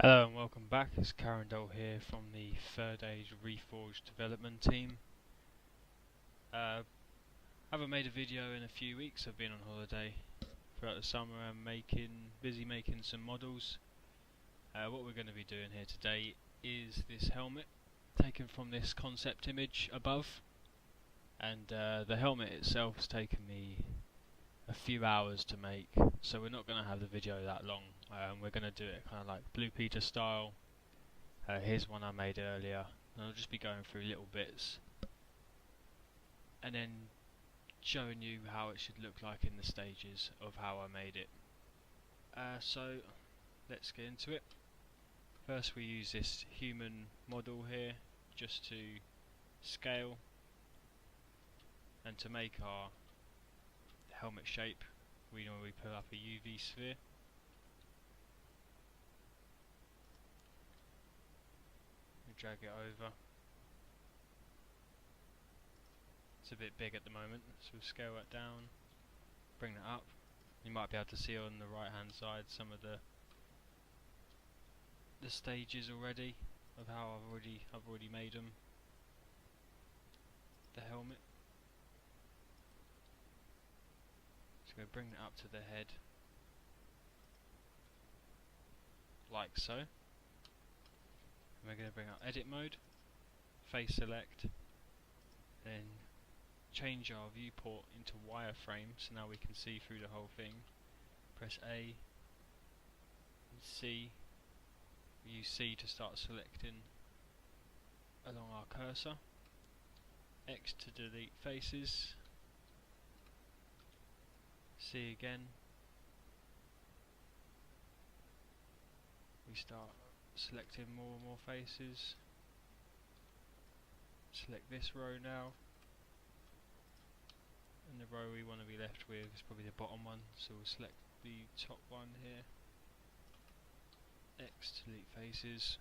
Hello and welcome back, it's Carondol here from the Third Age Reforged development team. I haven't made a video in a few weeks. I've been on holiday throughout the summer and busy making some models. What we're going to be doing here today is this helmet taken from this concept image above, and the helmet itself has taken me a few hours to make, so we're not going to have the video that long. We're going to do it kind of like Blue Peter style. Here's one I made earlier, and I'll just be going through little bits and then showing you how it should look like in the stages of how I made it. So let's get into it. First we use this human model here just to scale, and to make our helmet shape we normally put up a UV sphere. We drag it over. It's a bit big at the moment, so we'll scale that down, bring that up. You might be able to see on the right hand side some of the stages already of how I've already made them. The helmet. So we'll bring that up to the head, like so. And we're going to bring up edit mode, face select, then change our viewport into wireframe so now we can see through the whole thing. Press A and C. We use C to start selecting along our cursor. X to delete faces. C again. We start selecting more and more faces. Select this row now. And the row we want to be left with is probably the bottom one, so we'll select the top one here. X to delete faces.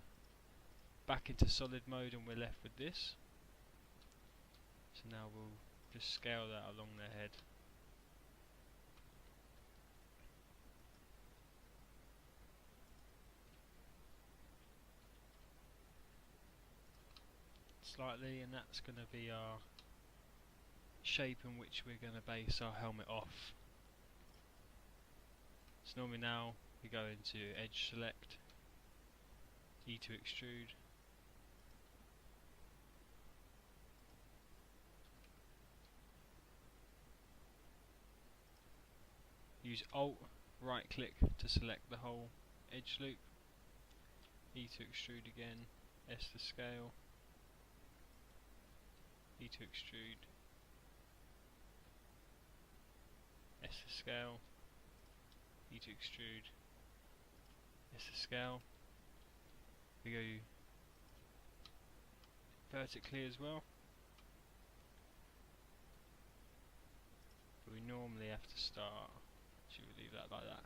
Back into solid mode and we're left with this. So now we'll just scale that along the head. Slightly, and that's going to be our shape in which we're going to base our helmet off. So normally now we go into edge select, E to extrude, use Alt right click to select the whole edge loop, E to extrude again, S to scale, E to extrude, S to scale, E to extrude, S to scale. We go vertically as well, but we normally have to start, should we leave that like that,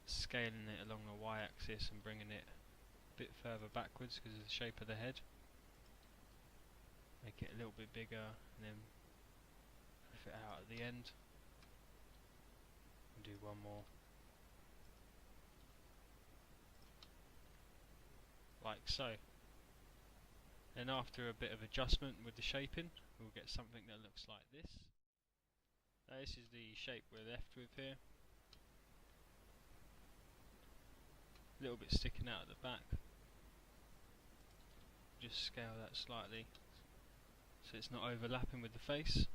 scaling it along the y-axis and bringing it a bit further backwards because of the shape of the head. Make it a little bit bigger and then puff it out at the end. And do one more. Like so. Then after a bit of adjustment with the shaping, we'll get something that looks like this. Now this is the shape we're left with here. A little bit sticking out at the back. Just scale that slightly so it's not overlapping with the face.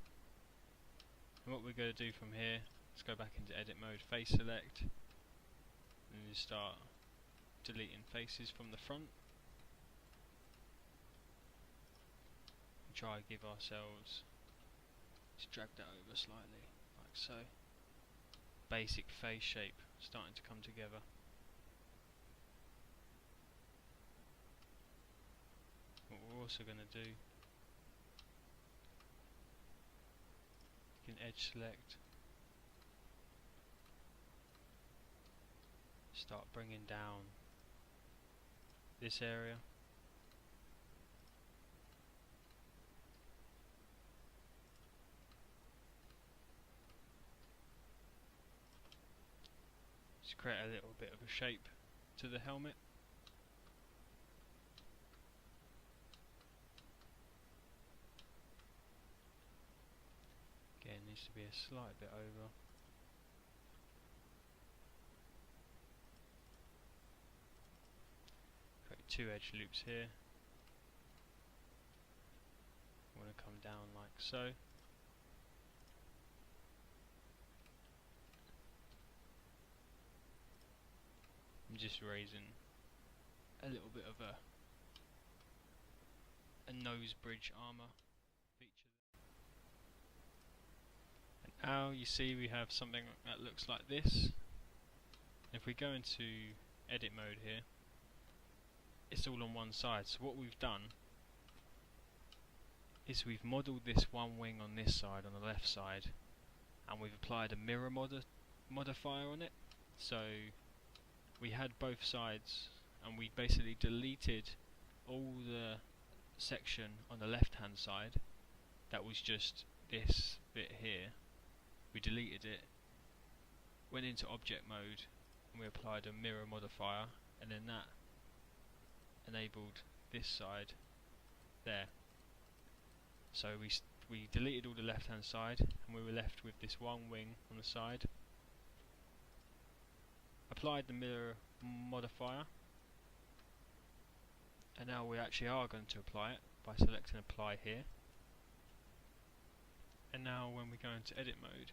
And what we're going to do from here, let's go back into edit mode, face select, and then start deleting faces from the front. And try to give ourselves, just drag that over slightly, like so. Basic face shape starting to come together. What we're also going to do, you can edge select, start bringing down this area. Just create a little bit of a shape to to the helmet. Again, needs to be a slight bit over. Create 2 edge loops here. I want to come down like so. I'm just raising a little bit of a nose bridge armor feature. And now you see we have something that looks like this. If we go into edit mode here, it's all on one side. So what we've done is we've modelled this one wing on this side, on the left side, and we've applied a mirror modifier on it. So we had both sides, and we basically deleted all the section on the left hand side that was just this bit here. We deleted it, went into object mode, and we applied a mirror modifier, and then that enabled this side there. So we deleted all the left hand side, and we were left with this one wing on the side. Applied the mirror modifier, and now we actually are going to apply it by selecting apply here. And now when we go into edit mode,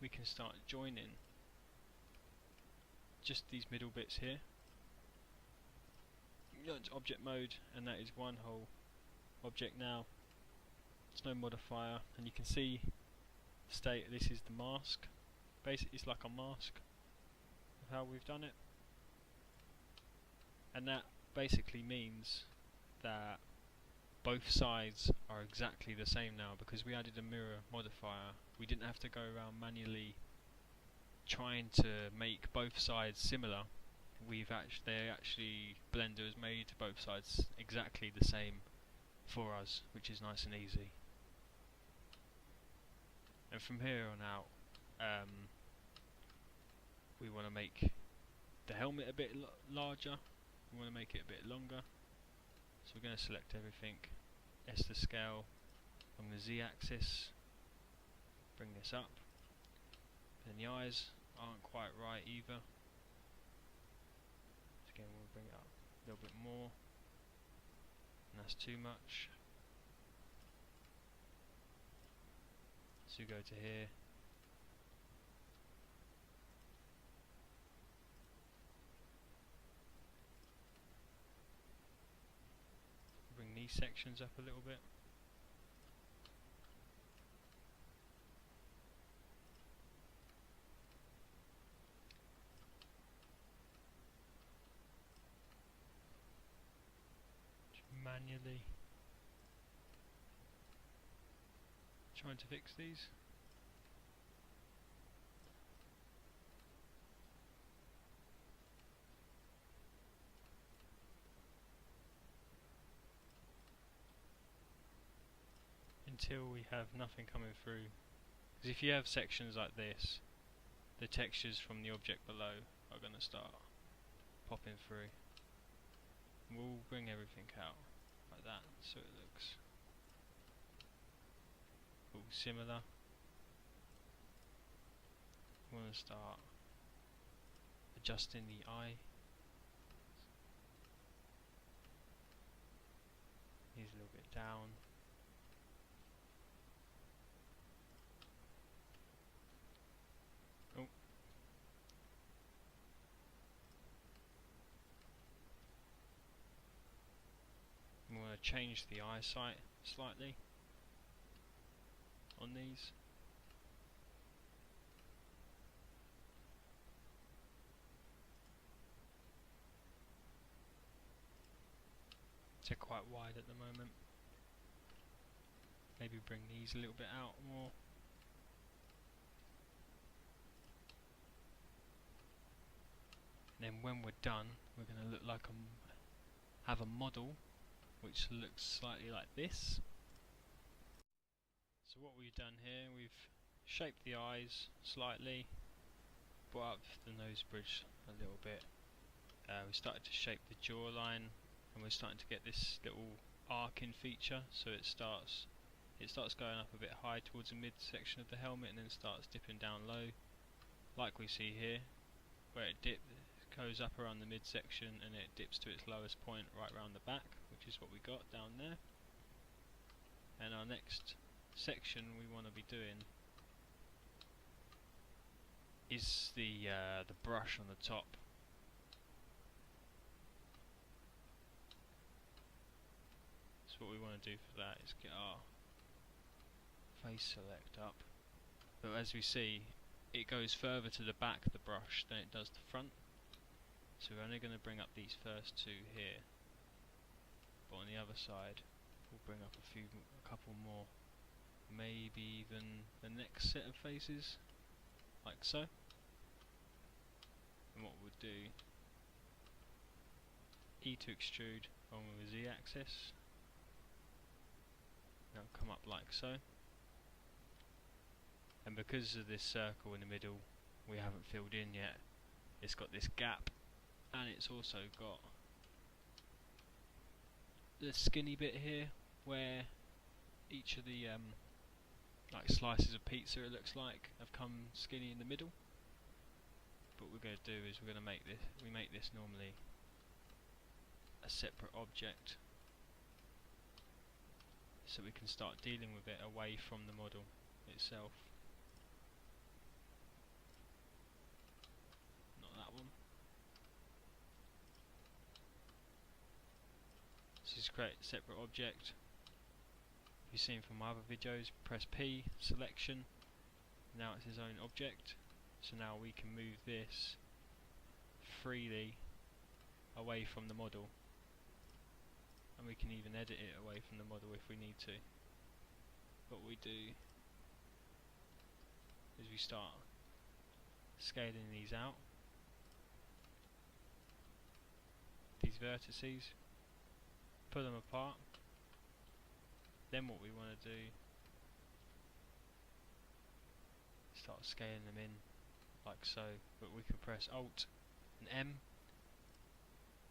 we can start joining just these middle bits here. Go into object mode, and that is one whole object now. There's no modifier, and you can see this is the mask. Basically it's like a mask of how we've done it, and that basically means that both sides are exactly the same now, because we added a mirror modifier. We didn't have to go around manually trying to make both sides similar. Blender has made both sides exactly the same for us, which is nice and easy. And from here on out, we want to make the helmet a bit larger, we want to make it a bit longer, so we're going to select everything, S to scale along the Z axis, bring this up, and the eyes aren't quite right either, so again we'll bring it up a little bit more, and that's too much. So go to here, bring these sections up a little bit. Manually trying to fix these. Until we have nothing coming through. Because if you have sections like this, the textures from the object below are going to start popping through. We'll bring everything out like that so it looks all similar. We want to start adjusting the eye. Here's a little bit down. Oh. We want to change the eyesight slightly on these. They're quite wide at the moment. Maybe bring these a little bit out more. And then when we're done, we're going to look like have a model which looks slightly like this. So what we've done here, we've shaped the eyes slightly, brought up the nose bridge a little bit, we started to shape the jawline, and we're starting to get this little arcing feature. So it starts going up a bit high towards the midsection of the helmet, and then starts dipping down low, like we see here, where it goes up around the midsection and it dips to its lowest point right around the back, which is what we got down there. And our next section we want to be doing is the brush on the top. So what we want to do for that is get our face select up, but as we see, it goes further to the back, the brush, than it does the front. So we're only going to bring up these first two here, but on the other side we'll bring up a couple more, maybe even the next set of faces, like so. And what we'll do, E to extrude on the Z axis, and it'll come up like so. And because of this circle in the middle we haven't filled in yet, it's got this gap, and it's also got the skinny bit here where each of the like slices of pizza, it looks like, have come skinny in the middle. But what we're going to do is we're going to make this normally a separate object, so we can start dealing with it away from the model itself. Not that one. So just create a separate object. If you've seen from my other videos, press P, selection, now it's his own object. So now we can move this freely away from the model, and we can even edit it away from the model if we need to. What we do is we start scaling these out, these vertices, pull them apart. Then what we want to do, start scaling them in like so, but we can press Alt and M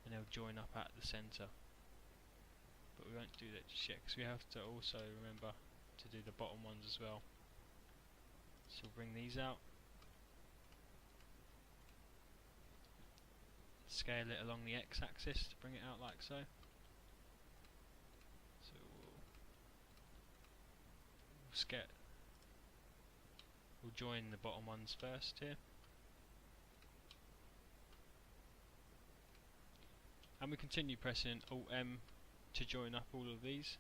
and they'll join up at the centre. But we won't do that just yet, because we have to also remember to do the bottom ones as well. So we'll bring these out, scale it along the X axis to bring it out like so. So we'll join the bottom ones first here, and we continue pressing Alt M to join up all of these.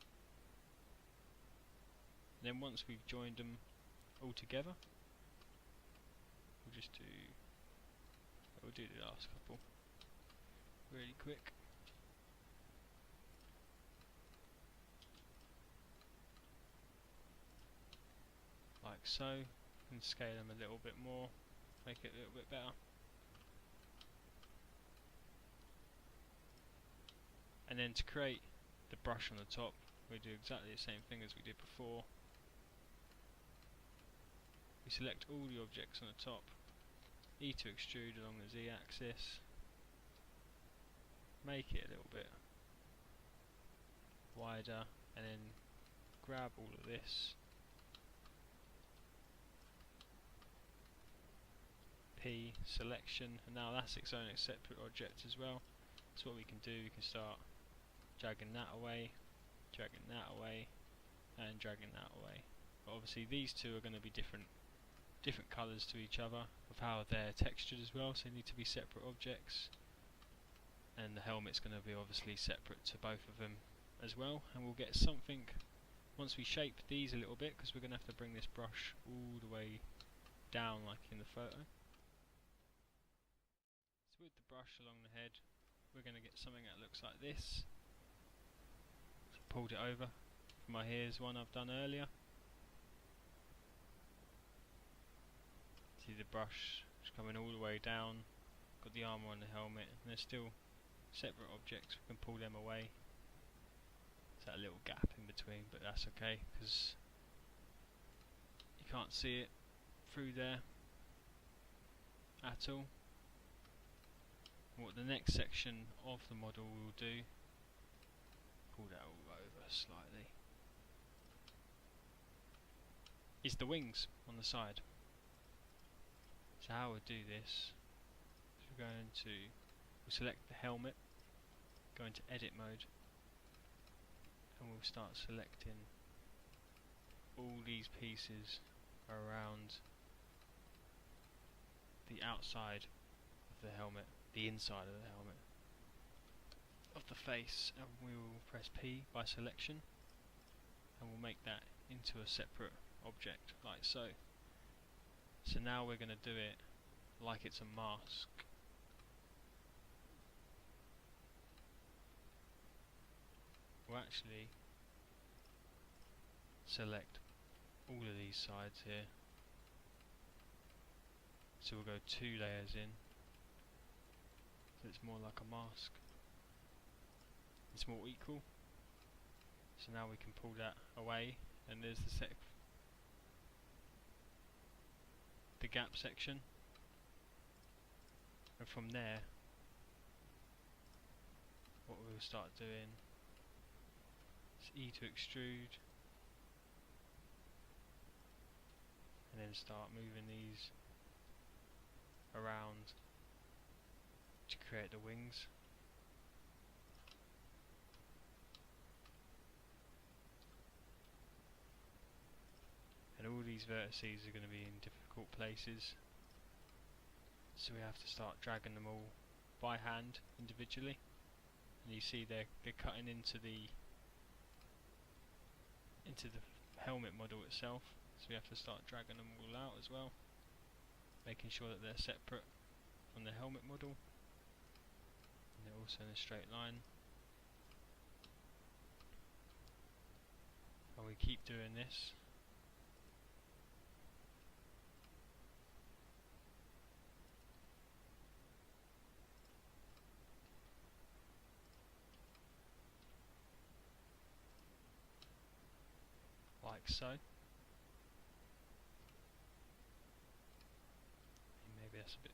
And then once we've joined them all together, we'll do the last couple really quick. Like so, and scale them a little bit more, make it a little bit better. And then to create the brush on the top, we do exactly the same thing as we did before. We select all the objects on the top, E to extrude along the Z axis, make it a little bit wider, and then grab all of this, P, selection, and now that's its own separate object as well. So what we can do, we can start dragging that away, and dragging that away. But obviously these two are going to be different colours to each other of how they're textured as well, so they need to be separate objects. And the helmet's going to be obviously separate to both of them as well. And we'll get something once we shape these a little bit, because we're going to have to bring this brush all the way down like in the photo. So with the brush along the head, we're going to get something that looks like this. So pulled it over from my here's one I've done earlier. See the brush just coming all the way down, got the armour on the helmet, and there's still separate objects, we can pull them away. There's that little gap in between, but that's okay because you can't see it through there at all. And what what the next section of the model will do, pull that all over slightly, is the wings on the side. So how we'll do this is we'll select the helmet, go into edit mode, and we'll start selecting all these pieces around the outside of the helmet, the inside of the helmet, of the face, and we'll press P by selection, and we'll make that into a separate object like so. So now we're going to do it like it's a mask. We'll actually select all of these sides here. So we'll go 2 layers in, so it's more like a mask. It's more equal. So now we can pull that away, and there's the gap section. And from there, what we'll start doing is E to extrude, and then start moving these around to create the wings. And all these vertices are going to be in difficult places, so we have to start dragging them all by hand individually. And you see they're cutting into the helmet model itself, so we have to start dragging them all out as well, making sure that they're separate from the helmet model, and they're also in a straight line. And we keep doing this. Like so. Maybe that's a bit...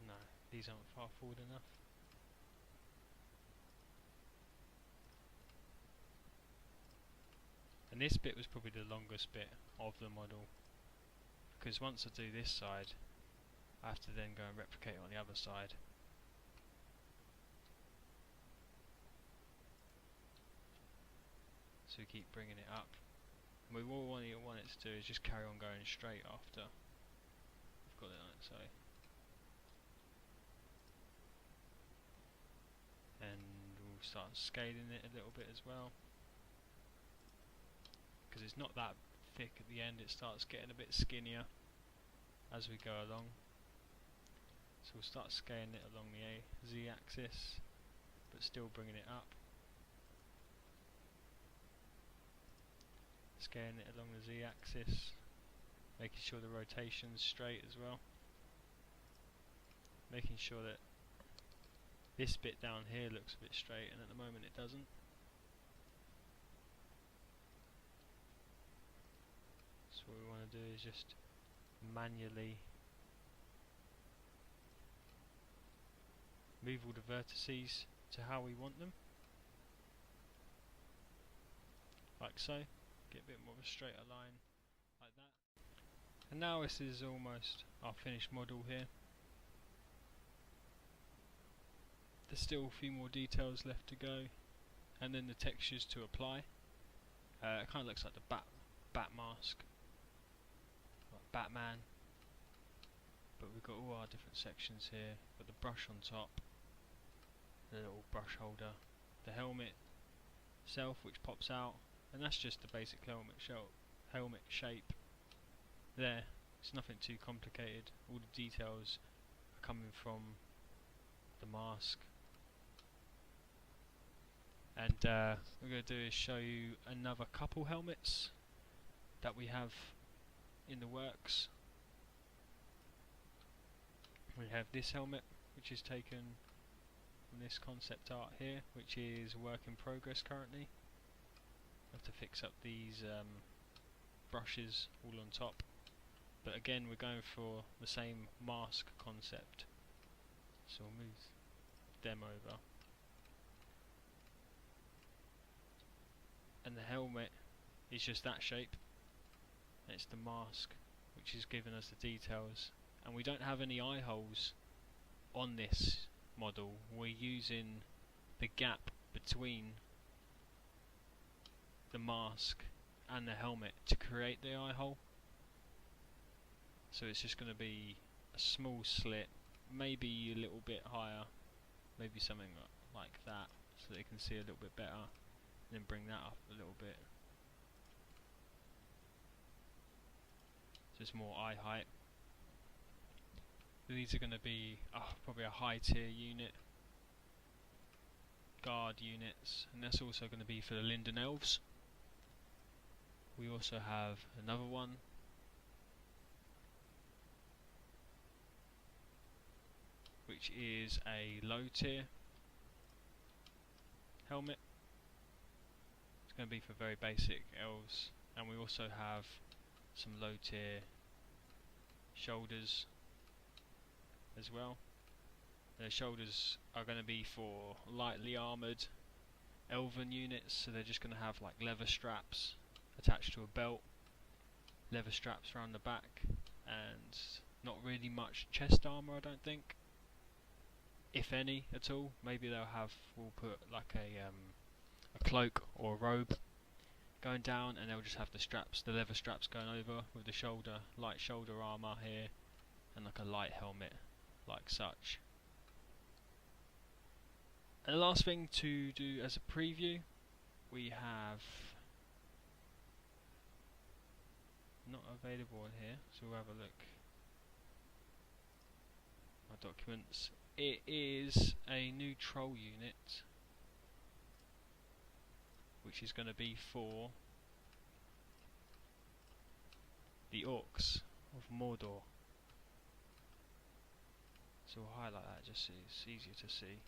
no, these aren't far forward enough. And this bit was probably the longest bit of the model, because once I do this side, I have to then go and replicate it on the other side. So we keep bringing it up, and we all want it to do is just carry on going straight after we've got it like so. And we'll start scaling it a little bit as well, because it's not that thick at the end. It starts getting a bit skinnier as we go along. So we'll start scaling it along the Z-axis, but still bringing it up. Scaling it along the Z-axis, making sure the rotation's straight as well. Making sure that this bit down here looks a bit straight, and at the moment it doesn't. So what we want to do is just manually move all the vertices to how we want them, like so. Get a bit more of a straighter line, like that. And now this is almost our finished model here. There's still a few more details left to go, and then the textures to apply. It kind of looks like the bat mask, like Batman. But we've got all our different sections here. Got the brush on top, the little brush holder, the helmet itself which pops out, and that's just the basic helmet shape there. It's nothing too complicated. All the details are coming from the mask. And what we're going to do is show you another couple helmets that we have in the works. We have this helmet, which is taken from this concept art here, which is work in progress currently. I have to fix up these brushes all on top, but again we're going for the same mask concept. So we'll move them over. And the helmet is just that shape. And it's the mask which is giving us the details. And we don't have any eye holes on this model. We're using the gap between the mask and the helmet to create the eye hole. So it's just going to be a small slit, maybe a little bit higher, maybe something like that, so they can see a little bit better, and then bring that up a little bit. So it's more eye height. These are going to be probably a high tier unit, guard units, and that's also going to be for the Lindon elves. We also have another one, which is a low tier helmet. It's going to be for very basic elves, and we also have some low tier shoulders as well. The shoulders are going to be for lightly armoured elven units, so they're just going to have like leather straps attached to a belt, leather straps around the back, and not really much chest armour, I don't think, if any at all. Maybe we'll put like a cloak or a robe going down, and they'll just have the leather straps going over with the light shoulder armour here, and like a light helmet like such. And the last thing to do as a preview, we have not available in here, so we'll have a look. My documents. It is a new troll unit, which is going to be for the orcs of Mordor. So we'll highlight that just so it's easier to see.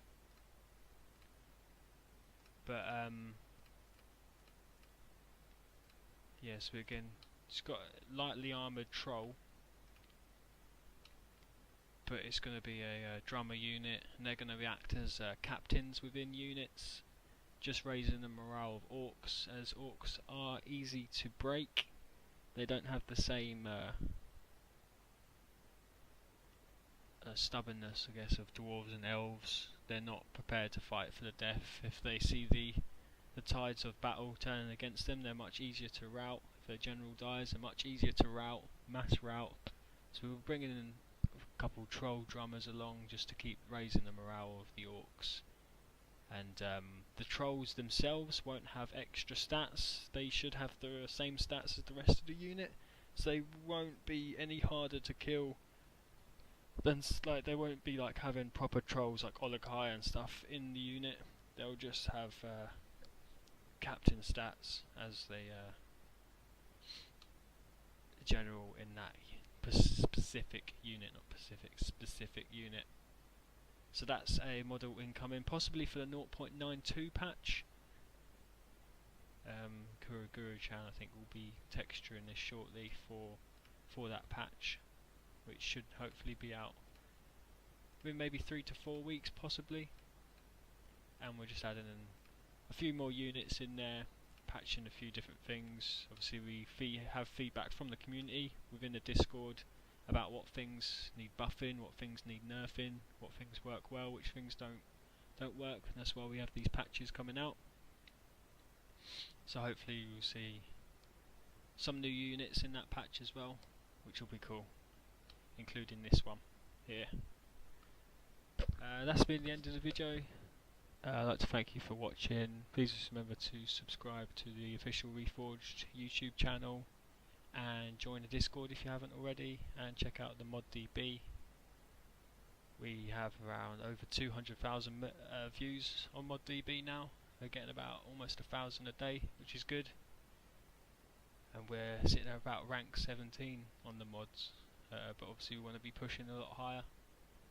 But yes, again, it's got a lightly armoured troll, but it's going to be a drummer unit, and they're going to act as captains within units, just raising the morale of orcs, as orcs are easy to break. They don't have the same stubbornness, I guess, of dwarves and elves. They're not prepared to fight for the death. If they see the tides of battle turning against them, they're much easier to rout. If their general dies, they're much easier to rout, mass rout. So we're bringing in a couple troll drummers along just to keep raising the morale of the orcs. And the trolls themselves won't have extra stats. They should have the same stats as the rest of the unit, so they won't be any harder to kill than they won't be like having proper trolls like Olakai and stuff in the unit. They'll just have captain stats as the general in that specific unit, specific unit. So that's a model incoming, possibly for the 0.92 patch. Guru-Chan, I think, will be texturing this shortly for that patch, which should hopefully be out within maybe 3 to 4 weeks, possibly. And we're just adding in a few more units in there, patching a few different things. Obviously, we have feedback from the community within the Discord about what things need buffing, what things need nerfing, what things work well, which things don't work, and that's why we have these patches coming out. So hopefully you'll see some new units in that patch as well, which will be cool, including this one here. That's been the end of the video. I'd like to thank you for watching. Please just remember to subscribe to the official Reforged YouTube channel, and join the Discord if you haven't already, and check out the ModDB. We have around over 200,000 views on ModDB now. We're getting about almost 1,000 a day, which is good, and we're sitting at about rank 17 on the mods, but obviously we want to be pushing a lot higher,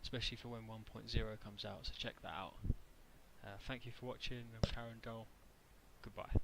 especially for when 1.0 comes out, so check that out. Thank you for watching. I'm Carondol. Goodbye.